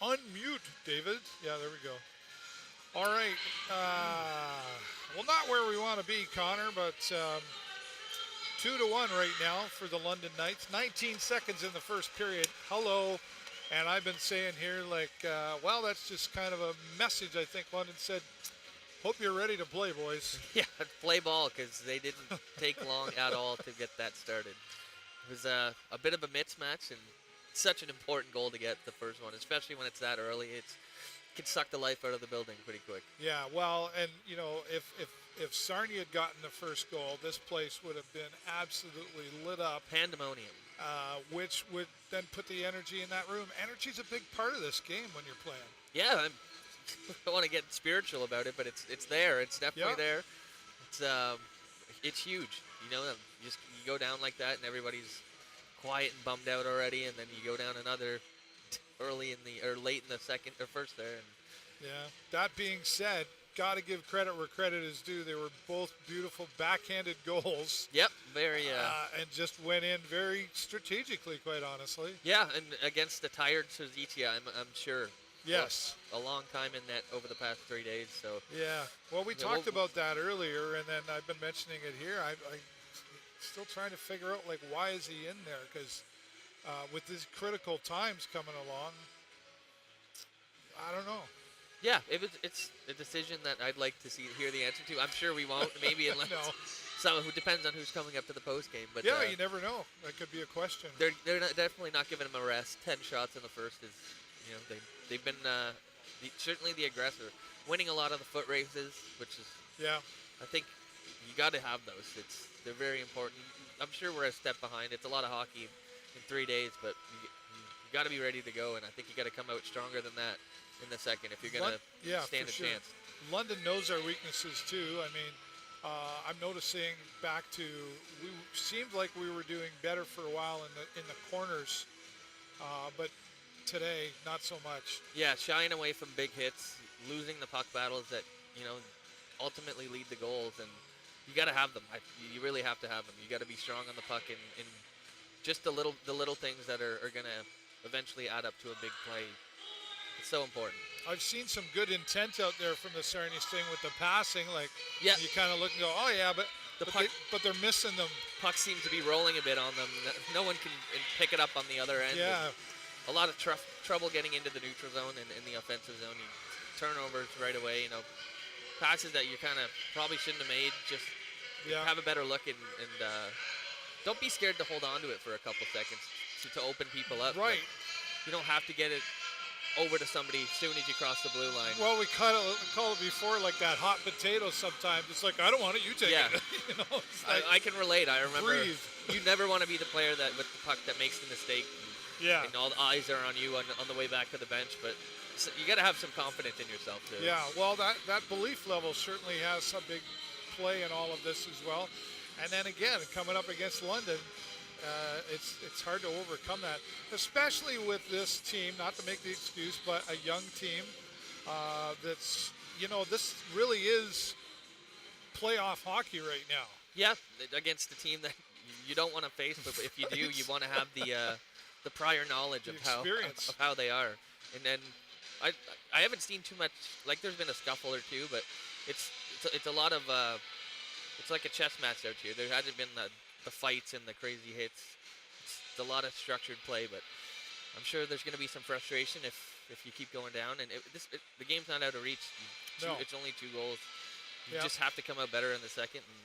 Unmute, David. Yeah, there we go. All right. Well, not where we want to be, Connor, but 2-1 right now for the London Knights. 19 seconds in the first period. Hello. And I've been saying here, well, that's just kind of a message. I think London said, hope you're ready to play, boys. Yeah, play ball, because they didn't take long at all to get that started. It was a bit of a mismatch, and such an important goal to get the first one, especially when it's that early. It can suck the life out of the building pretty quick. Yeah, well, and, if Sarnia had gotten the first goal, this place would have been absolutely lit up. Pandemonium. Which would then put the energy in that room. Energy's a big part of this game when you're playing. Yeah, I don't want to get spiritual about it, but it's there. It's definitely there. It's huge. You go down like that, and everybody's quiet and bummed out already, and then you go down another late in the second or first there. And yeah. That being said, got to give credit where credit is due. They were both beautiful backhanded goals. Yep, very. And just went in very strategically, quite honestly. Yeah, and against the tired Suzitia, I'm sure. Yes. A long time in net over the past 3 days. So. Yeah. Well, we talked about that earlier, and then I've been mentioning it here. I'm still trying to figure out, why is he in there? Because with these critical times coming along, I don't know. Yeah, it's a decision that I'd like to hear the answer to. I'm sure we won't, maybe unless it depends on who's coming up to the post game. But yeah, you never know. That could be a question. They're definitely not giving him a rest. 10 shots in the first is, they've been certainly the aggressor, winning a lot of the foot races, which is I think you got to have those. They're very important. I'm sure we're a step behind. It's a lot of hockey in 3 days, but you got to be ready to go, and I think you got to come out stronger than that in the second if you're going to stand a chance. London knows our weaknesses too. I mean, I'm noticing back to seemed like we were doing better for a while in the corners, but today not so much. Yeah, shying away from big hits, losing the puck battles that ultimately lead to goals, and you got to have them. You really have to have them. You got to be strong on the puck in just the little things that are going to eventually add up to a big play. It's so important. I've seen some good intent out there from the Sarnia Sting with the passing. You kind of look and go, oh yeah, but they're missing them. Puck seems to be rolling a bit on them. No one can pick it up on the other end. Yeah. A lot of trouble getting into the neutral zone and in the offensive zone. Turnovers right away. Passes that you kind of probably shouldn't have made. Just have a better look and don't be scared to hold on to it for a couple seconds to open people up. Right. You don't have to get it over to somebody as soon as you cross the blue line. Well, we call it before like that hot potato sometimes. It's like, I don't want it, you take it. I can relate. I remember breathe. You never want to be the player that with the puck that makes the mistake. And all the eyes are on you on the way back to the bench, but you got to have some confidence in yourself too. Yeah, well, that belief level certainly has a big play in all of this as well. And then again, coming up against London, it's hard to overcome that, especially with this team, not to make the excuse, but a young team that's, this really is playoff hockey right now. Yeah, against the team that you don't want to face, but if you do, you want to have the prior knowledge of how they are. And then I haven't seen too much, there's been a scuffle or two, but it's a lot of, it's like a chess match out here. There hasn't been the fights and the crazy hits. It's a lot of structured play, but I'm sure there's going to be some frustration if you keep going down. And the game's not out of reach. It's only 2 goals. You just have to come out better in the second and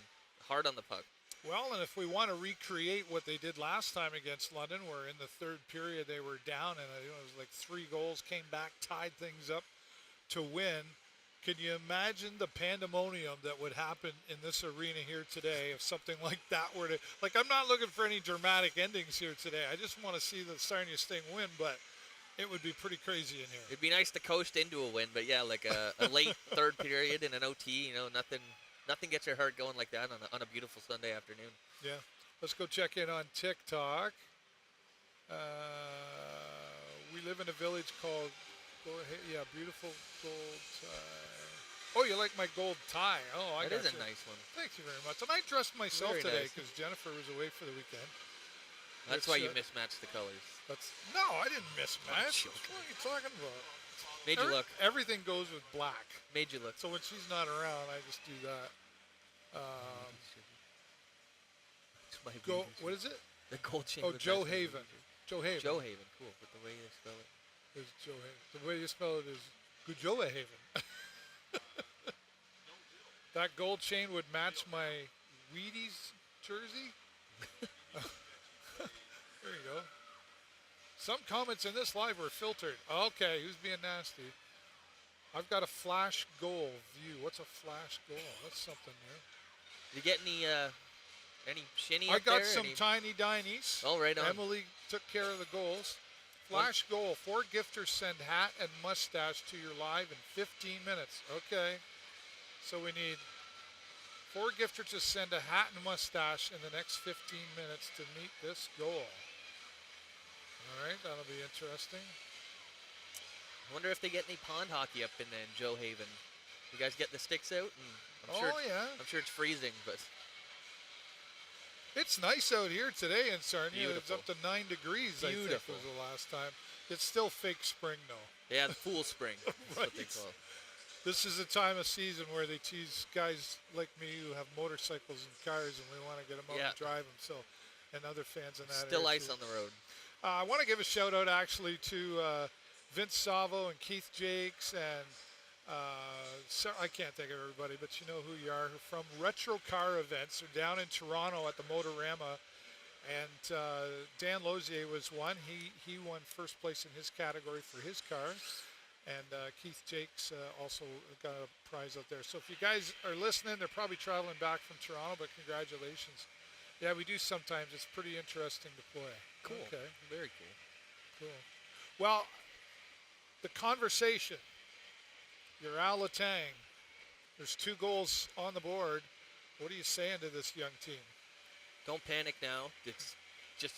hard on the puck. Well, and if we want to recreate what they did last time against London, where in the third period they were down and it was like 3 goals, came back, tied things up to win. Can you imagine the pandemonium that would happen in this arena here today if something like that were to... I'm not looking for any dramatic endings here today. I just want to see the Sarnia Sting win, but it would be pretty crazy in here. It'd be nice to coast into a win, but yeah, a late third period in an OT, nothing gets your heart going like that on a beautiful Sunday afternoon. Yeah. Let's go check in on TikTok. We live in a village called... beautiful gold tie. Oh, you like my gold tie. Oh, That is a nice one. Thank you very much. And I dressed myself today because Jennifer was away for the weekend. That's why you mismatched the colors. No, I didn't mismatch. What are you talking about? Made you look. Everything goes with black. Made you look. So when she's not around, I just do that. What is it? The gold chain. Oh, Joe Haven. Joe Haven. Joe Haven. Cool. But the way you spell it. Is Joe Haven. The way you spell it is Gujoa Haven. That gold chain would match my Wheaties jersey. There you go. Some comments in this live were filtered. Okay, who's being nasty? I've got a flash goal view. What's a flash goal? That's something new. You get any shinny I up got there? some tiny dinies. Oh, right on. Emily took care of the goals. Flash goal. 4 gifters send hat and mustache to your live in 15 minutes. Okay. So we need 4 gifters to send a hat and mustache in the next 15 minutes to meet this goal. All right, that'll be interesting. I wonder if they get any pond hockey up in Joe Haven. You guys get the sticks out? Yeah. I'm sure it's freezing, but it's nice out here today in Sarnia. Beautiful. It's up to 9 degrees, I think, was the last time. It's still fake spring, though. Yeah, the pool spring. That's Right. what they call it. This is a time of season where they tease guys like me who have motorcycles and cars, and we want to get them out and drive them. So, and other fans in that Still area ice too. on the road. I want to give a shout out actually to Vince Savo and Keith Jakes and I can't think of everybody, but you know who you are, from Retro Car Events. They're down in Toronto at the Motorama, and Dan Lozier was one. He won first place in his category for his car, and Keith Jakes also got a prize out there. So if you guys are listening, they're probably traveling back from Toronto, but congratulations. Yeah, we do sometimes. It's pretty interesting to play. Cool. Okay. Very cool. Cool. Well, the conversation. You're Al Latang. There's 2 goals on the board. What are you saying to this young team? Don't panic now. It's just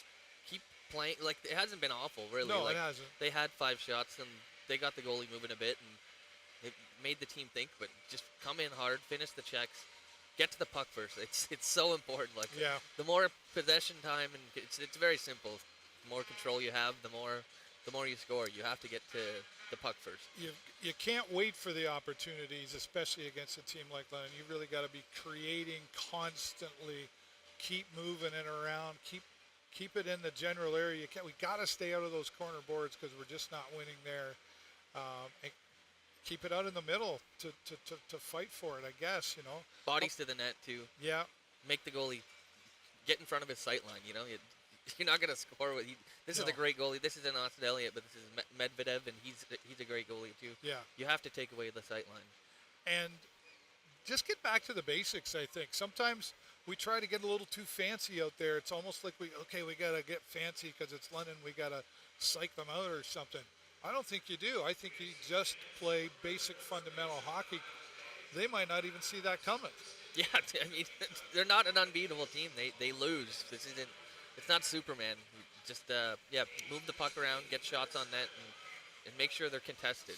keep playing. Like, it hasn't been awful, really. No, like, it hasn't. They had 5 shots, and they got the goalie moving a bit, and it made the team think. But just come in hard, finish the checks, get to the puck first. It's so important. Like, the more possession time, and it's very simple. The more control you have, the more you score. You have to get to the puck first. You can't wait for the opportunities, especially against a team like London. You really got to be creating constantly. Keep moving it around. Keep it in the general area. We got to stay out of those corner boards because we're just not winning there. And keep it out in the middle to fight for it, I guess, you know. Bodies to the net, too. Yeah. Make the goalie get in front of his sight line, you know. You're not going to score with this is a great goalie. This isn't Austin Elliott, but this is Medvedev, and he's a great goalie, too. Yeah. You have to take away the sight line. And just get back to the basics, I think. Sometimes we try to get a little too fancy out there. It's almost like we got to get fancy because it's London. We got to psych them out or something. I don't think you do. I think you just play basic fundamental hockey. They might not even see that coming. Yeah, I mean, they're not an unbeatable team. They lose. It's not Superman. Just move the puck around, get shots on net, and make sure they're contested.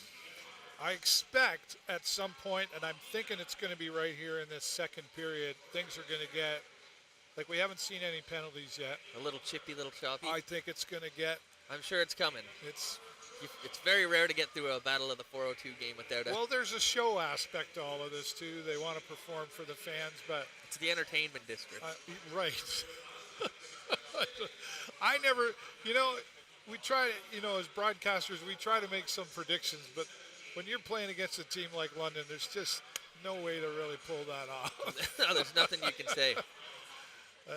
I expect at some point, and I'm thinking it's going to be right here in this second period, things are going to get, like we haven't seen any penalties yet. A little chippy, little choppy. I think it's going to get. I'm sure it's coming. It's very rare to get through a battle of the 402 game without a. Well, there's a show aspect to all of this too. They want to perform for the fans, but it's the entertainment district. Right. I never, we try to, as broadcasters, we try to make some predictions, but when you're playing against a team like London, there's just no way to really pull that off. No, there's nothing you can say.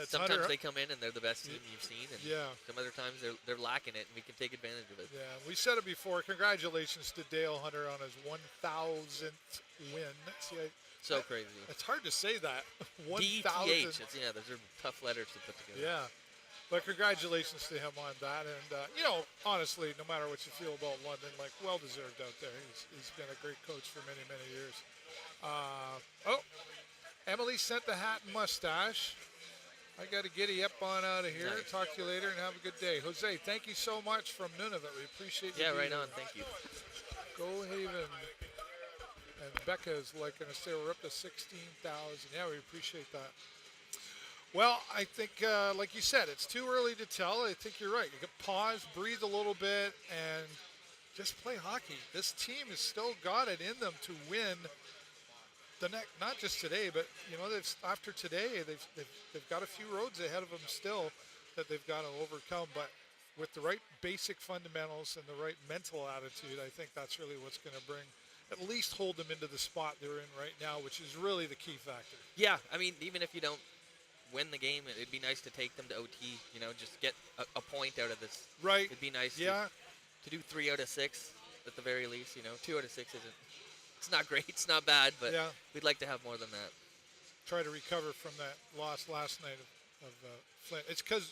Sometimes they come in and they're the best team you've seen, and some other times they're lacking it, and we can take advantage of it. Yeah, we said it before. Congratulations to Dale Hunter on his 1,000th win. See, crazy. It's hard to say that. 1,000. DTH. Those are tough letters to put together. Yeah. But congratulations to him on that. And, honestly, no matter what you feel about London, well-deserved out there. He's been a great coach for many, many years. Emily sent the hat and mustache. I got to giddy up on out of here. Nice. Talk to you later and have a good day. Jose, thank you so much from Nunavut. We appreciate you. Yeah, right on. Thank you. Go Haven. And Becca is going to say we're up to 16,000. Yeah, we appreciate that. Well, I think, like you said, it's too early to tell. I think you're right. You can pause, breathe a little bit, and just play hockey. This team has still got it in them to win the next, not just today, but after today, they've got a few roads ahead of them still that they've got to overcome. But with the right basic fundamentals and the right mental attitude, I think that's really what's going to at least hold them into the spot they're in right now, which is really the key factor. Yeah, I mean, even if you don't win the game, it'd be nice to take them to OT. Just get a point out of this. Right. It'd be nice. Yeah. To do 3 out of 6 at the very least. 2 out of 6 isn't. It's not great. It's not bad, but we'd like to have more than that. Try to recover from that loss last night of Flint. It's because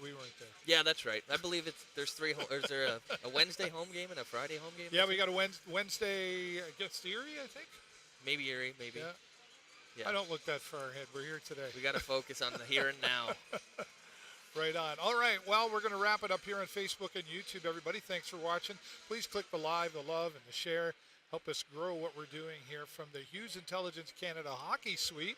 we weren't there. Yeah, that's right. I believe there's 3. Is there a Wednesday home game and a Friday home game? Yeah, we got a Wednesday against Erie, I think. Maybe Erie, maybe. Yeah. I don't look that far ahead. We're here today. We got to focus on the here and now. Right on. All right. Well, we're going to wrap it up here on Facebook and YouTube, everybody. Thanks for watching. Please click the like, the love, and the share. Help us grow what we're doing here from the Hughes Intelligence Canada Hockey Suite.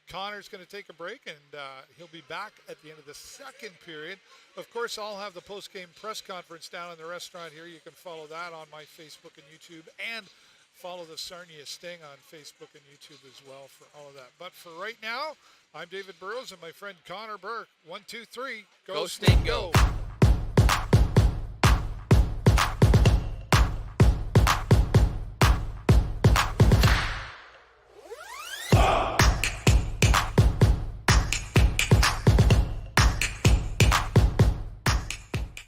Connor's going to take a break, and he'll be back at the end of the second period. Of course, I'll have the post-game press conference down in the restaurant here. You can follow that on my Facebook and YouTube, and follow the Sarnia Sting on Facebook and YouTube as well for all of that. But for right now, I'm David Burrows and my friend Connor Burke. 1, 2, 3. Go Sting, go.